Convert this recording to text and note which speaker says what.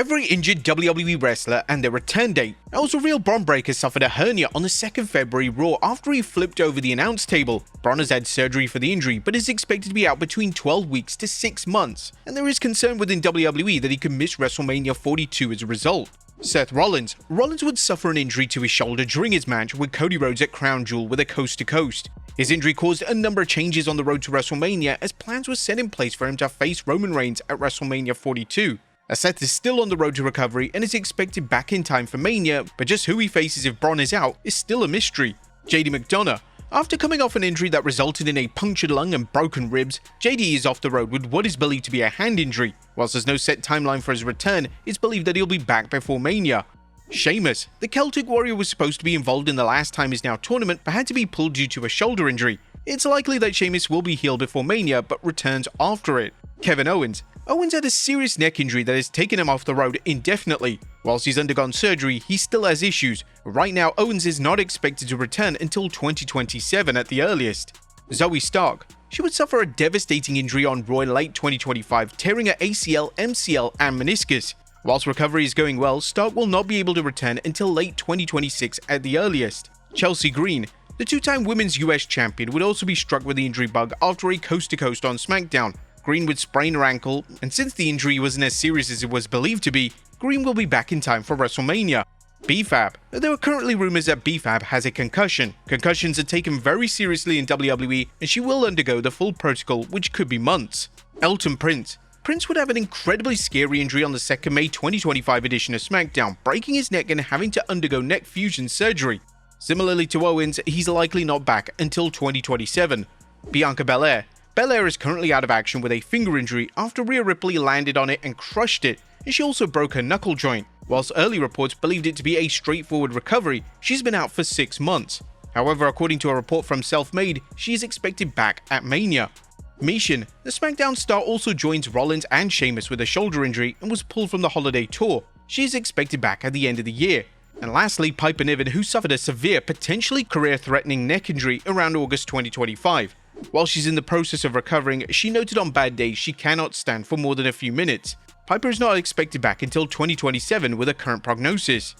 Speaker 1: every injured WWE wrestler and their return date. It was revealed Bron Breaker suffered a hernia on the 2nd February Raw after he flipped over the announce table. Bron has had surgery for the injury, but is expected to be out between 12 weeks to 6 months, and there is concern within WWE that he could miss WrestleMania 42 as a result. Seth Rollins would suffer an injury to his shoulder during his match with Cody Rhodes at Crown Jewel with a coast-to-coast. His injury caused a number of changes on the road to WrestleMania as plans were set in place for him to face Roman Reigns at WrestleMania 42. Seth is still on the road to recovery and is expected back in time for Mania, but just who he faces if Bron is out is still a mystery. JD McDonough. After coming off an injury that resulted in a punctured lung and broken ribs, JD is off the road with what is believed to be a hand injury. Whilst there's no set timeline for his return, it's believed that he'll be back before Mania. Sheamus. The Celtic Warrior was supposed to be involved in the Last Time Is Now tournament but had to be pulled due to a shoulder injury. It's likely that Sheamus will be healed before Mania but returns after it. Kevin Owens. Owens had a serious neck injury that has taken him off the road indefinitely. Whilst he's undergone surgery, he still has issues. Right now, Owens is not expected to return until 2027 at the earliest. Zoe Stark. She would suffer a devastating injury on Raw in late 2025, tearing her ACL, MCL, and meniscus. Whilst recovery is going well, Stark will not be able to return until late 2026 at the earliest. Chelsea Green. The two-time Women's US Champion would also be struck with the injury bug after a coast-to-coast on SmackDown. Green would sprain her ankle, and since the injury wasn't as serious as it was believed to be, Green will be back in time for WrestleMania. B-Fab. There are currently rumors that B-Fab has a concussion. Concussions are taken very seriously in WWE, and she will undergo the full protocol, which could be months. Elton Prince. Prince would have an incredibly scary injury on the 2nd May 2025 edition of SmackDown, breaking his neck and having to undergo neck fusion surgery. Similarly to Owens, he's likely not back until 2027. Bianca Belair. Belair is currently out of action with a finger injury after Rhea Ripley landed on it and crushed it, and she also broke her knuckle joint. Whilst early reports believed it to be a straightforward recovery, she's been out for 6 months. However, according to a report from Self-Made, she is expected back at Mania. Michin. The SmackDown star also joins Rollins and Sheamus with a shoulder injury and was pulled from the holiday tour. She is expected back at the end of the year. And lastly, Piper Niven, who suffered a severe, potentially career-threatening neck injury around August 2025. While she's in the process of recovering, she noted on bad days she cannot stand for more than a few minutes. Piper is not expected back until 2027 with a current prognosis.